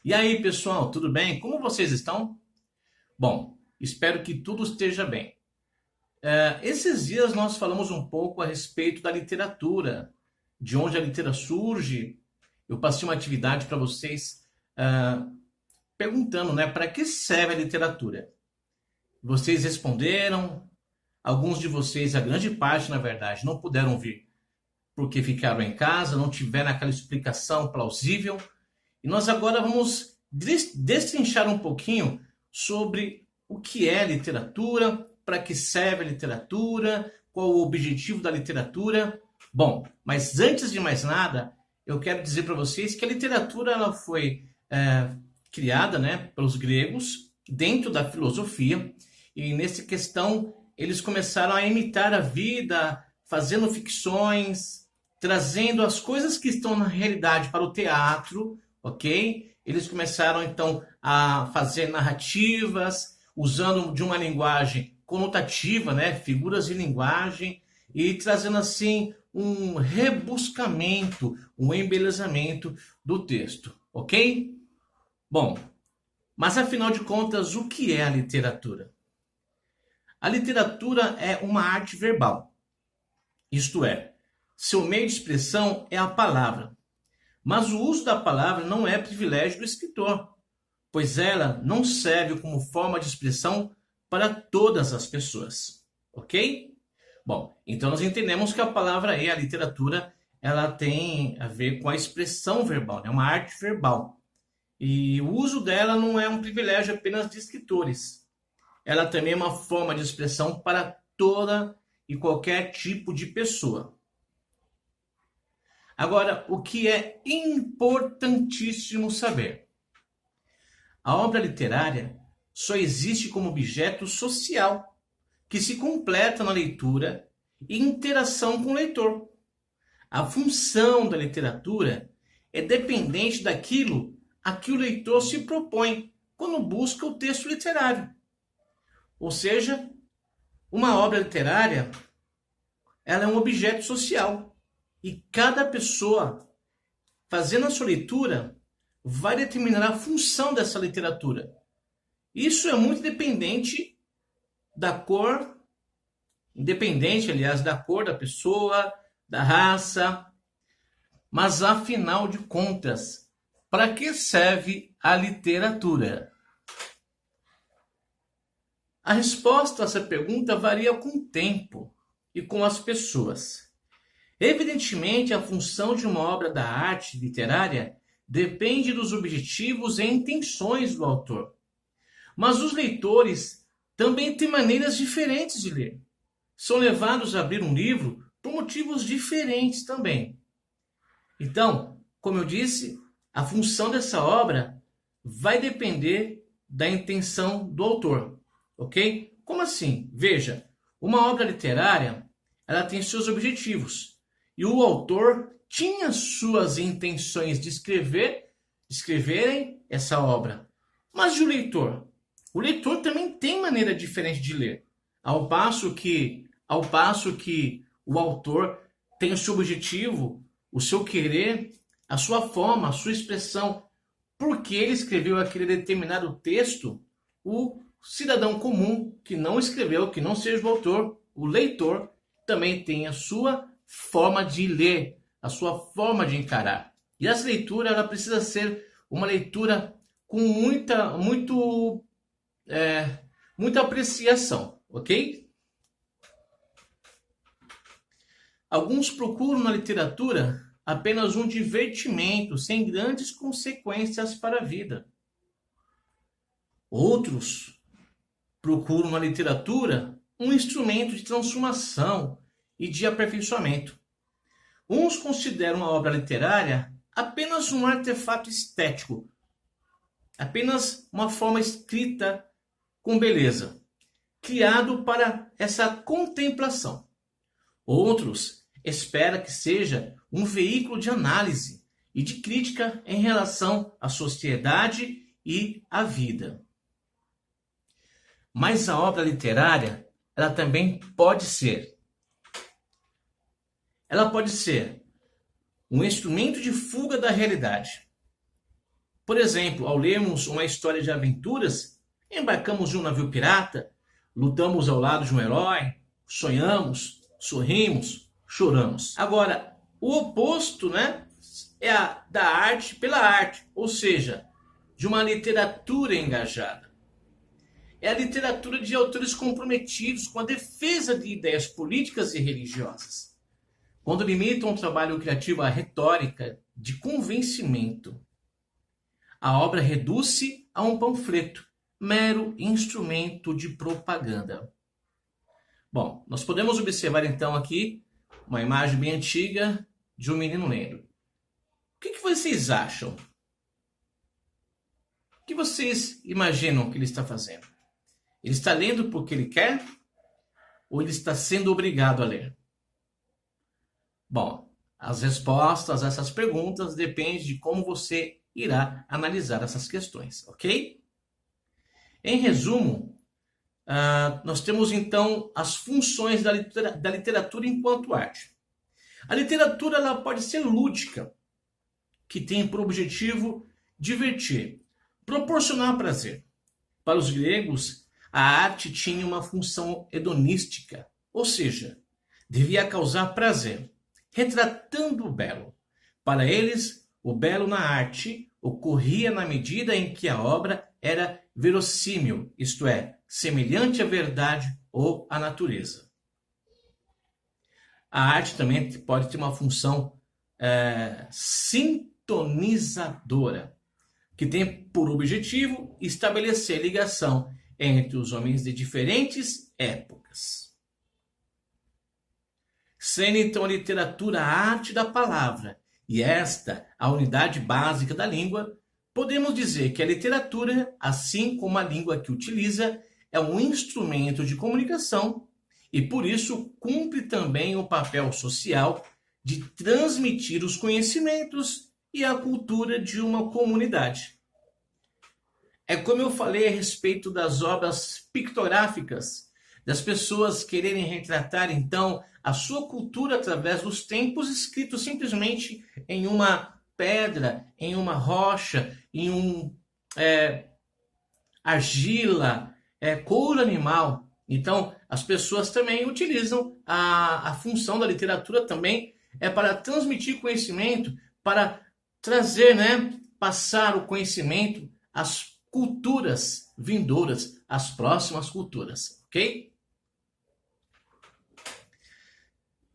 E aí, pessoal, tudo bem? Como vocês estão? Bom, espero que tudo esteja bem. Esses dias nós falamos um pouco a respeito da literatura, de onde a literatura surge. Eu passei uma atividade para vocês perguntando, né, para que serve a literatura? Vocês responderam, alguns de vocês, a grande parte, na verdade, não puderam vir porque ficaram em casa, não tiveram aquela explicação plausível. E nós agora vamos destrinchar um pouquinho sobre o que é literatura, para que serve a literatura, qual o objetivo da literatura. Bom, mas antes de mais nada, eu quero dizer para vocês que a literatura ela foi criada, né, pelos gregos dentro da filosofia, e nessa questão eles começaram a imitar a vida, fazendo ficções, trazendo as coisas que estão na realidade para o teatro, ok? Eles começaram então a fazer narrativas, usando de uma linguagem conotativa, né? Figuras de linguagem, e trazendo assim um rebuscamento, um embelezamento do texto, ok? Bom, mas afinal de contas, o que é a literatura? A literatura é uma arte verbal, isto é, seu meio de expressão é a palavra. Mas o uso da palavra não é privilégio do escritor, pois ela não serve como forma de expressão para todas as pessoas, ok? Bom, então nós entendemos que a palavra e a literatura ela tem a ver com a expressão verbal, é uma arte verbal. E o uso dela não é um privilégio apenas de escritores. Ela também é uma forma de expressão para toda e qualquer tipo de pessoa. Agora, o que é importantíssimo saber? A obra literária só existe como objeto social, que se completa na leitura e interação com o leitor. A função da literatura é dependente daquilo a que o leitor se propõe quando busca o texto literário. Ou seja, uma obra literária ela é um objeto social. E cada pessoa, fazendo a sua leitura, vai determinar a função dessa literatura. Isso é muito dependente da cor, independente, aliás, da cor da pessoa, da raça. Mas, afinal de contas, para que serve a literatura? A resposta a essa pergunta varia com o tempo e com as pessoas. Evidentemente, a função de uma obra da arte literária depende dos objetivos e intenções do autor. Mas os leitores também têm maneiras diferentes de ler. São levados a abrir um livro por motivos diferentes também. Então, como eu disse, a função dessa obra vai depender da intenção do autor, ok? Como assim? Veja, uma obra literária, ela tem seus objetivos. E o autor tinha suas intenções de escreverem essa obra. Mas e o leitor? O leitor também tem maneira diferente de ler. Ao passo que o autor tem o seu objetivo, o seu querer, a sua forma, a sua expressão. Porque ele escreveu aquele determinado texto, o cidadão comum que não escreveu, que não seja o autor, o leitor, também tem a sua forma de ler, a sua forma de encarar. E essa leitura ela precisa ser uma leitura com muita apreciação, ok? Alguns procuram na literatura apenas um divertimento sem grandes consequências para a vida. Outros procuram na literatura um instrumento de transformação e de aperfeiçoamento. Uns consideram a obra literária apenas um artefato estético, apenas uma forma escrita com beleza, criado para essa contemplação. Outros esperam que seja um veículo de análise e de crítica em relação à sociedade e à vida. Mas a obra literária, ela também pode ser um instrumento de fuga da realidade. Por exemplo, ao lermos uma história de aventuras, embarcamos de um navio pirata, lutamos ao lado de um herói, sonhamos, sorrimos, choramos. Agora, o oposto, né, é a da arte pela arte, ou seja, de uma literatura engajada. É a literatura de autores comprometidos com a defesa de ideias políticas e religiosas. Quando limitam o trabalho criativo à retórica de convencimento, a obra reduz-se a um panfleto, mero instrumento de propaganda. Bom, nós podemos observar então aqui uma imagem bem antiga de um menino lendo. O que vocês acham? O que vocês imaginam que ele está fazendo? Ele está lendo porque ele quer? Ou ele está sendo obrigado a ler? Bom, as respostas a essas perguntas dependem de como você irá analisar essas questões, ok? Em resumo, nós temos então as funções da literatura enquanto arte. A literatura ela pode ser lúdica, que tem por objetivo divertir, proporcionar prazer. Para os gregos, a arte tinha uma função hedonística, ou seja, devia causar prazer, retratando o belo. Para eles, o belo na arte ocorria na medida em que a obra era verossímil, isto é, semelhante à verdade ou à natureza. A arte também pode ter uma função sintonizadora, que tem por objetivo estabelecer ligação entre os homens de diferentes épocas. Sendo então a literatura a arte da palavra e esta a unidade básica da língua, podemos dizer que a literatura, assim como a língua que utiliza, é um instrumento de comunicação e por isso cumpre também o papel social de transmitir os conhecimentos e a cultura de uma comunidade. É como eu falei a respeito das obras pictográficas, das pessoas quererem retratar então a sua cultura através dos tempos escritos simplesmente em uma pedra, em uma rocha, em argila, couro animal. Então, as pessoas também utilizam a função da literatura também para transmitir conhecimento, para trazer, passar o conhecimento às culturas vindouras, às próximas culturas, ok?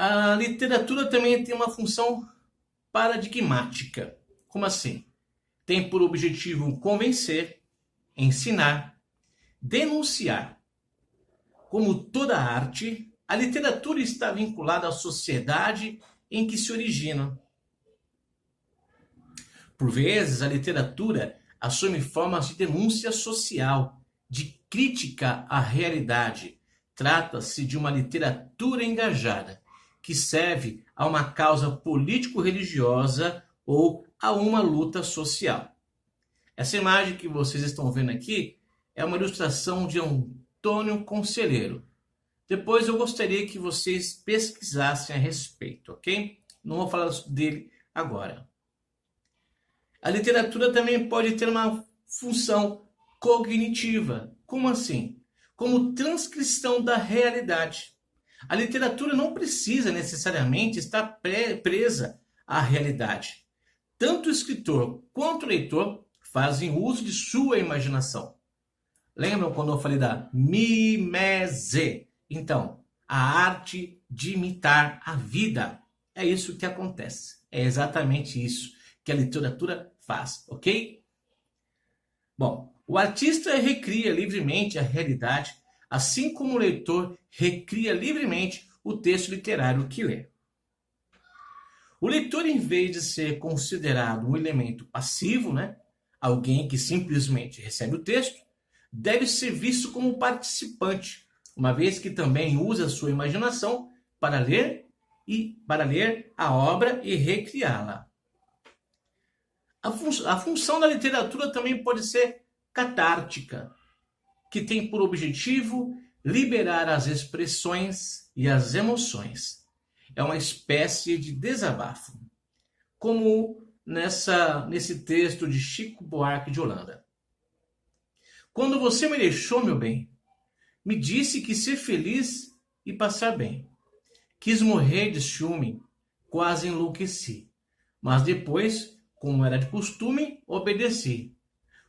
A literatura também tem uma função paradigmática. Como assim? Tem por objetivo convencer, ensinar, denunciar. Como toda arte, a literatura está vinculada à sociedade em que se origina. Por vezes, a literatura assume formas de denúncia social, de crítica à realidade. Trata-se de uma literatura engajada, que serve a uma causa político-religiosa ou a uma luta social. Essa imagem que vocês estão vendo aqui é uma ilustração de Antônio Conselheiro. Depois eu gostaria que vocês pesquisassem a respeito, ok? Não vou falar dele agora. A literatura também pode ter uma função cognitiva. Como assim? Como transcrição da realidade. A literatura não precisa necessariamente estar presa à realidade. Tanto o escritor quanto o leitor fazem uso de sua imaginação. Lembram quando eu falei da mimese? Então, a arte de imitar a vida. É isso que acontece. É exatamente isso que a literatura faz, ok? Bom, o artista recria livremente a realidade, assim como o leitor recria livremente o texto literário que lê. O leitor, em vez de ser considerado um elemento passivo, alguém que simplesmente recebe o texto, deve ser visto como participante, uma vez que também usa a sua imaginação para ler a obra e recriá-la. A função da literatura também pode ser catártica, que tem por objetivo liberar as expressões e as emoções. É uma espécie de desabafo. Como nesse texto de Chico Buarque de Holanda. Quando você me deixou, meu bem, me disse que ser feliz e passar bem. Quis morrer de ciúme, quase enlouqueci. Mas depois, como era de costume, obedeci.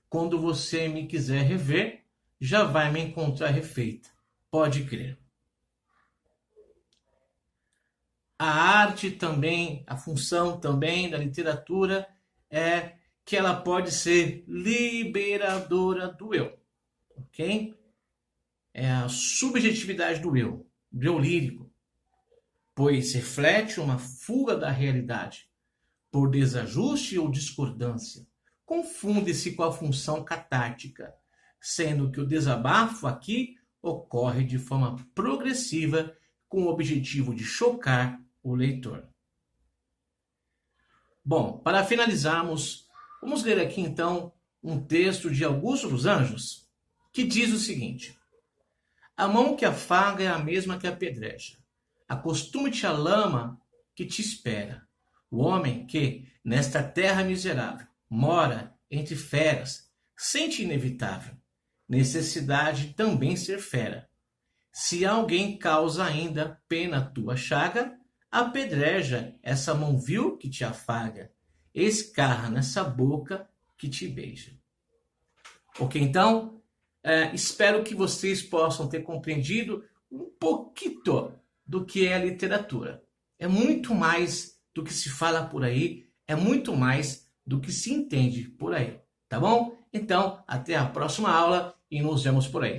Quando você me quiser rever, já vai me encontrar refeita. Pode crer. A arte também, a função também da literatura é que ela pode ser liberadora do eu, ok? É a subjetividade do eu lírico, pois reflete uma fuga da realidade por desajuste ou discordância. Confunde-se com a função catártica, sendo que o desabafo aqui ocorre de forma progressiva com o objetivo de chocar o leitor. Bom, para finalizarmos, vamos ler aqui então um texto de Augusto dos Anjos, que diz o seguinte: a mão que afaga é a mesma que apedreja. Acostume-te à lama que te espera. O homem que, nesta terra miserável, mora entre feras, sente inevitável necessidade de também ser fera. Se alguém causa ainda pena à tua chaga, apedreja essa mão vil que te afaga, escarra nessa boca que te beija. Ok, então, espero que vocês possam ter compreendido um pouquinho do que é a literatura. É muito mais do que se fala por aí, é muito mais do que se entende por aí, tá bom? Então, até a próxima aula e nos vemos por aí.